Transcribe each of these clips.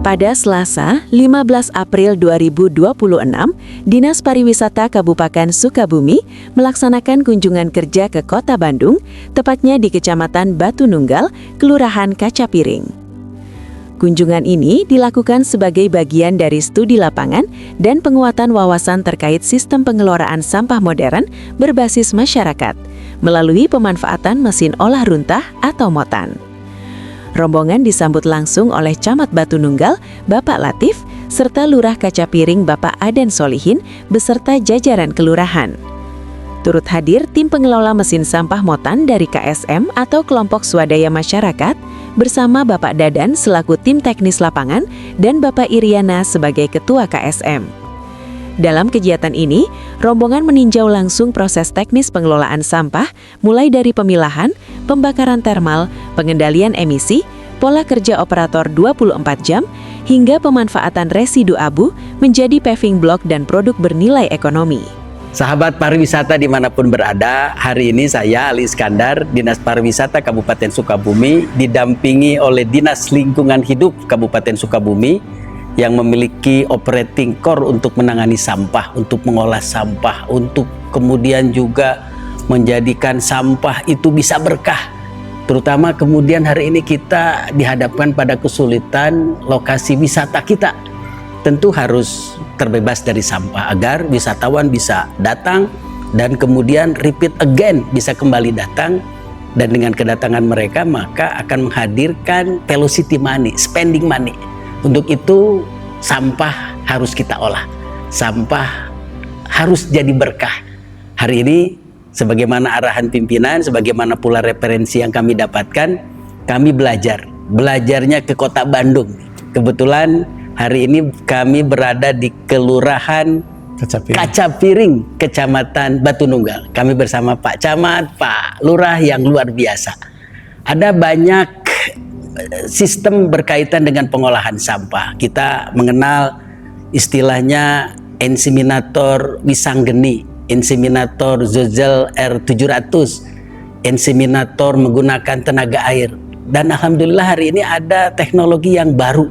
Pada Selasa, 15 April 2026, Dinas Pariwisata Kabupaten Sukabumi melaksanakan kunjungan kerja ke Kota Bandung, tepatnya di Kecamatan Batu Nunggal, Kelurahan Kacapiring. Kunjungan ini dilakukan sebagai bagian dari studi lapangan dan penguatan wawasan terkait sistem pengelolaan sampah modern berbasis masyarakat melalui pemanfaatan mesin olah runtah atau motan. Rombongan disambut langsung oleh Camat Batu Nunggal, Bapak Latif, serta Lurah Kacapiring Bapak Aden Solihin beserta jajaran kelurahan. Turut hadir tim pengelola mesin sampah motan dari KSM atau Kelompok Swadaya Masyarakat bersama Bapak Dadan selaku tim teknis lapangan dan Bapak Iriana sebagai Ketua KSM. Dalam kegiatan ini, rombongan meninjau langsung proses teknis pengelolaan sampah mulai dari pemilahan, pembakaran termal, pengendalian emisi, pola kerja operator 24 jam, hingga pemanfaatan residu abu menjadi paving block dan produk bernilai ekonomi. Sahabat pariwisata dimanapun berada, hari ini saya Ali Iskandar, Dinas Pariwisata Kabupaten Sukabumi, didampingi oleh Dinas Lingkungan Hidup Kabupaten Sukabumi, yang memiliki operating core untuk menangani sampah, untuk mengolah sampah, untuk kemudian juga menjadikan sampah itu bisa berkah. Terutama kemudian hari ini kita dihadapkan pada kesulitan lokasi wisata kita. Tentu harus terbebas dari sampah agar wisatawan bisa datang dan kemudian repeat again, bisa kembali datang. Dan dengan kedatangan mereka maka akan menghadirkan velocity money, spending money. Untuk itu sampah harus kita olah, sampah harus jadi berkah. Hari ini sebagaimana arahan pimpinan, sebagaimana pula referensi yang kami dapatkan, kami belajarnya ke Kota Bandung. Kebetulan hari ini kami berada di Kelurahan Kacapiring, Kecamatan Batu Nunggal. Kami bersama Pak Camat, Pak Lurah yang luar biasa. Ada banyak sistem berkaitan dengan pengolahan sampah. Kita mengenal istilahnya inseminator Wisanggeni, inseminator Zozel R700, inseminator menggunakan tenaga air. Dan alhamdulillah hari ini ada teknologi yang baru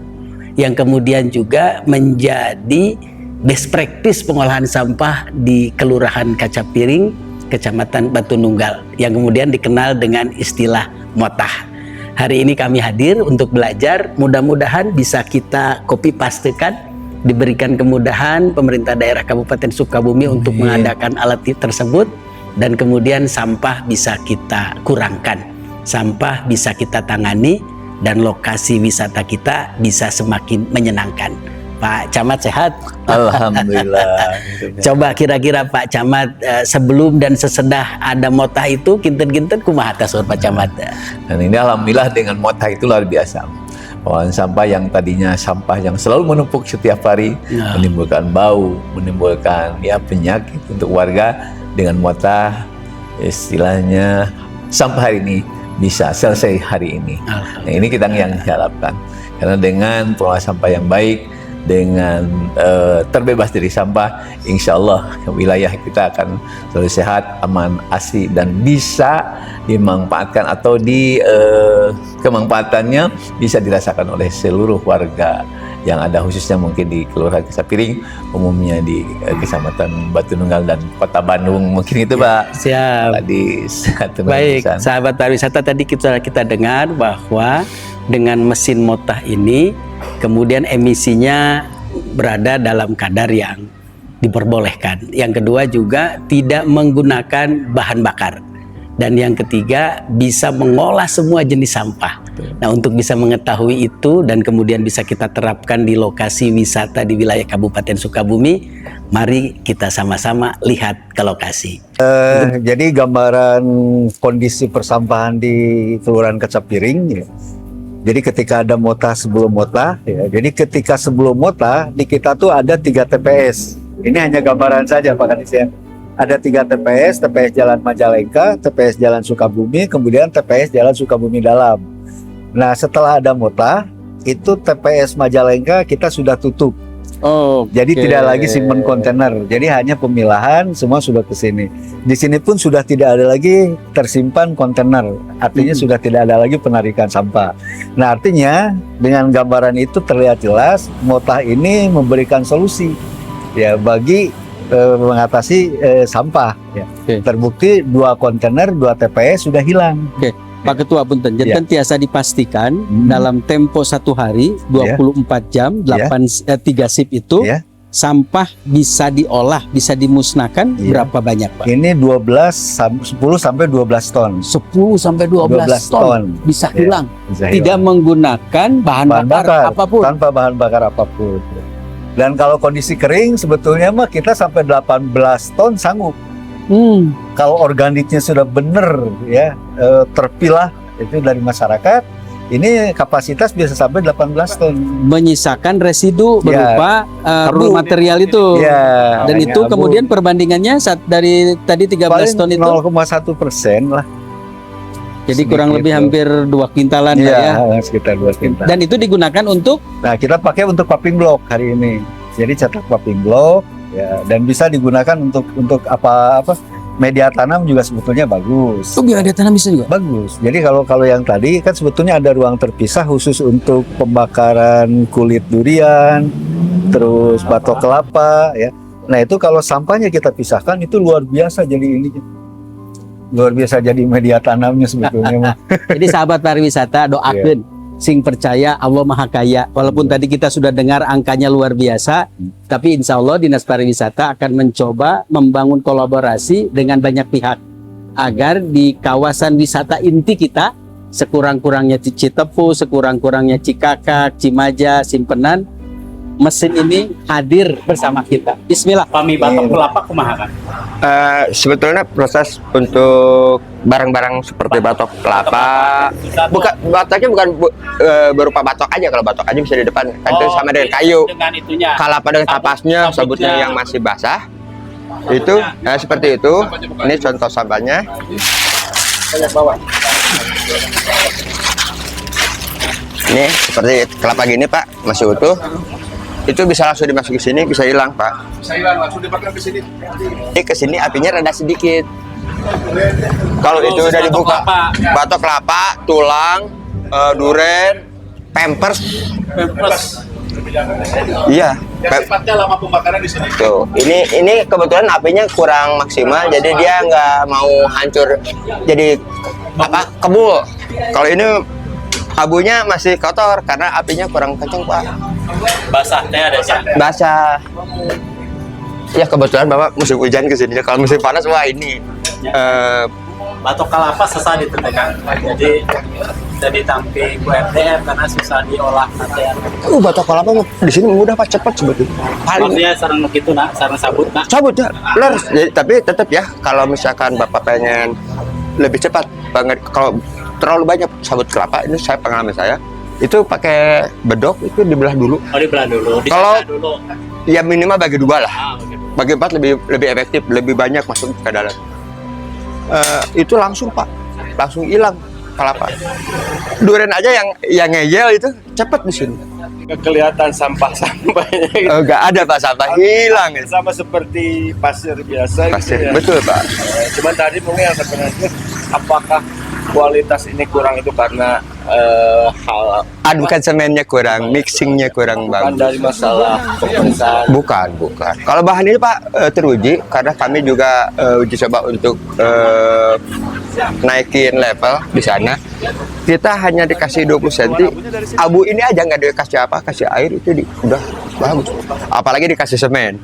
yang kemudian juga menjadi best practice pengolahan sampah di Kelurahan Kacapiring, Kecamatan Batu Nunggal, yang kemudian dikenal dengan istilah motah. Hari ini kami hadir untuk belajar, mudah-mudahan bisa kita copy pastekan, diberikan kemudahan pemerintah daerah Kabupaten Sukabumi untuk mengadakan alat tersebut, dan kemudian sampah bisa kita kurangkan, sampah bisa kita tangani, dan lokasi wisata kita bisa semakin menyenangkan. Pak Camat sehat? Alhamdulillah. Coba kira-kira Pak Camat sebelum dan sesedah ada motah itu kinten-kinten kumaha tasur Pak Camat? Dan ini alhamdulillah dengan motah itu luar biasa. Pengolahan sampah yang tadinya sampah yang selalu menumpuk setiap hari, menimbulkan bau, menimbulkan penyakit untuk warga, dengan motah istilahnya sampah hari ini bisa selesai hari ini. Nah, ini kita yang diharapkan. Karena dengan pengolahan sampah yang baik, dengan terbebas dari sampah, insya Allah wilayah kita akan selalu sehat, aman, asri, dan bisa dimanfaatkan atau kemanfaatannya bisa dirasakan oleh seluruh warga yang ada, khususnya mungkin di Kelurahan Kacapiring, umumnya di Kecamatan Batu Nunggal dan Kota Bandung. Mungkin itu Pak. Siap. Tadi baik, sahabat pariwisata, tadi kita dengar bahwa dengan mesin motah ini kemudian emisinya berada dalam kadar yang diperbolehkan. Yang kedua juga tidak menggunakan bahan bakar. Dan yang ketiga bisa mengolah semua jenis sampah. Nah, untuk bisa mengetahui itu dan kemudian bisa kita terapkan di lokasi wisata di wilayah Kabupaten Sukabumi, mari kita sama-sama lihat ke lokasi. Jadi gambaran kondisi persampahan di Kelurahan Kacapiring ya. Jadi ketika ada motah sebelum motah, ya. Jadi ketika sebelum motah di kita tuh ada 3 TPS. Ini hanya gambaran saja Pak Kadis ya. Ada 3 TPS, TPS Jalan Majalengka, TPS Jalan Sukabumi, kemudian TPS Jalan Sukabumi Dalam. Nah setelah ada motah, itu TPS Majalengka kita sudah tutup. Oh, Jadi tidak lagi simpan kontainer. Jadi hanya pemilahan semua sudah ke sini. Di sini pun sudah tidak ada lagi tersimpan kontainer. Artinya sudah tidak ada lagi penarikan sampah. Nah, artinya dengan gambaran itu terlihat jelas Motah ini memberikan solusi ya bagi mengatasi sampah ya. Oke. Terbukti 2 kontainer 2 TPS sudah hilang. Pak Ketua punten, jadi kan tiasa dipastikan dalam tempo 1 hari 24 jam 3 sip itu Ya. sampah bisa diolah, bisa dimusnahkan berapa banyak, Pak? Ini 10 sampai 12 ton. 10 sampai 12 ton bisa Ya, hilang. bisa Tidak hilang. menggunakan bahan bakar apapun. Tanpa bahan bakar apapun. Dan kalau kondisi kering sebetulnya mah kita sampai 18 ton sanggup. Kalau organiknya sudah benar ya terpilah itu dari masyarakat, ini kapasitas bisa sampai 18 ton. Menyisakan residu Ya. berupa raw material itu. Ya, Dan hanya itu abu. kemudian perbandingannya saat dari tadi 13 ton Paling itu 0,1% lah. jadi kurang sedikit lebih tuh. hampir 2 kintalan Pak, ya. Iya, sekitar 2 kintal. Dan itu digunakan untuk Nah, kita pakai untuk popping block hari ini. Jadi cetak popping block ya, dan bisa digunakan untuk apa media tanam juga sebetulnya bagus. biar ada tanam bisa juga. Bagus. Jadi kalau yang tadi kan sebetulnya ada ruang terpisah khusus untuk pembakaran kulit durian, terus batok kelapa ya. Nah, itu kalau sampahnya kita pisahkan itu luar biasa jadi ini. Luar biasa jadi media tanamnya sebetulnya mah. Jadi sahabat pariwisata doakan sing percaya Allah Maha Kaya. Walaupun tadi kita sudah dengar angkanya luar biasa, tapi insya Allah Dinas Pariwisata akan mencoba membangun kolaborasi dengan banyak pihak agar di kawasan wisata inti kita, sekurang-kurangnya Citepu, sekurang-kurangnya Cikakak, Cimaja, Simpenan, mesin ini hadir bersama kita. Bismillah. Pami batok kelapa kumaha kan? Sebetulnya proses untuk barang-barang seperti batok kelapa, bukan batoknya bukan berupa batok aja. Kalau batok aja bisa di depan, kan itu sama dengan kayu. Dengan itunya. Kelapa dengan tapasnya, sabutnya yang masih basah, itu seperti itu. Ini contoh sampahnya. Ini seperti kelapa gini Pak, masih utuh. Itu bisa langsung dimasuki sini, bisa hilang Pak. Bisa hilang langsung dibakar ke sini. Ini ke sini apinya rada sedikit. Kalau itu udah dibuka, batok kelapa, tulang, duren, pampers. Iya. Cepatnya lama pembakaran di sini. Tuh, ini kebetulan apinya kurang maksimal, jadi dia nggak mau hancur, jadi apa kebul. Kalau ini abunya masih kotor karena apinya kurang kencang Pak. Basah teh ada sih. Basah. Ya kebetulan Bapak musim hujan kesini. Kalau musim panas wah ini. Batok kelapa susah ditemukan. Jadi jadi tampi UMDR karena susah diolah nanti. Batok kelapa di sini mudah Pak, cepat sebetulnya. Paling Maksudnya sarang gitu nak, sarang sabut nak. cabut ya, benar. Jadi, tapi tetap ya kalau misalkan Bapak pengen lebih cepat banget, kalau terlalu banyak sabut kelapa, ini saya pengalaman saya itu pakai bedok itu dibelah dulu. Oh dibelah dulu. Kalau- Disangka dulu. Ya minimal bagi 2 lah. Begitu. Bagi 4 lebih efektif, lebih banyak masuk ke dalam. Itu langsung Pak, langsung hilang kelapa. Durian aja yang ngeyel itu cepat di sini. Kelihatan sampah-sampahnya gitu. Enggak ada Pak, sampah hilang. Sama seperti pasir biasa Pasir, gitu ya. betul Pak. Cuman tadi mungkin yang sebenarnya apakah kualitas ini kurang itu karena hal Adukan semennya kurang, mixingnya kurang bukan bagus. dari masalah pemeriksaan. Bukan. Kalau bahan ini Pak teruji karena kami juga uji coba untuk naikin level di sana. Kita hanya dikasih 20 cm. Abu ini aja nggak dikasih apa, kasih air itu udah bagus. Apalagi dikasih semen.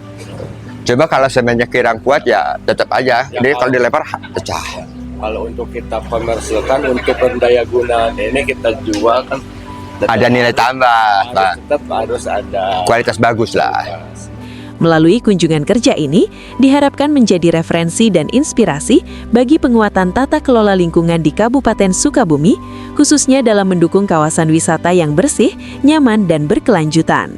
Coba kalau semennya kurang kuat ya tetap aja. Jadi kalau dilempar pecah. Kalau untuk kita komersilkan untuk pendaya gunaan ini kita jual kan Ada nilai tambah, Pak. tetap harus ada Kualitas bagus lah. Melalui kunjungan kerja ini, diharapkan menjadi referensi dan inspirasi bagi penguatan tata kelola lingkungan di Kabupaten Sukabumi, khususnya dalam mendukung kawasan wisata yang bersih, nyaman, dan berkelanjutan.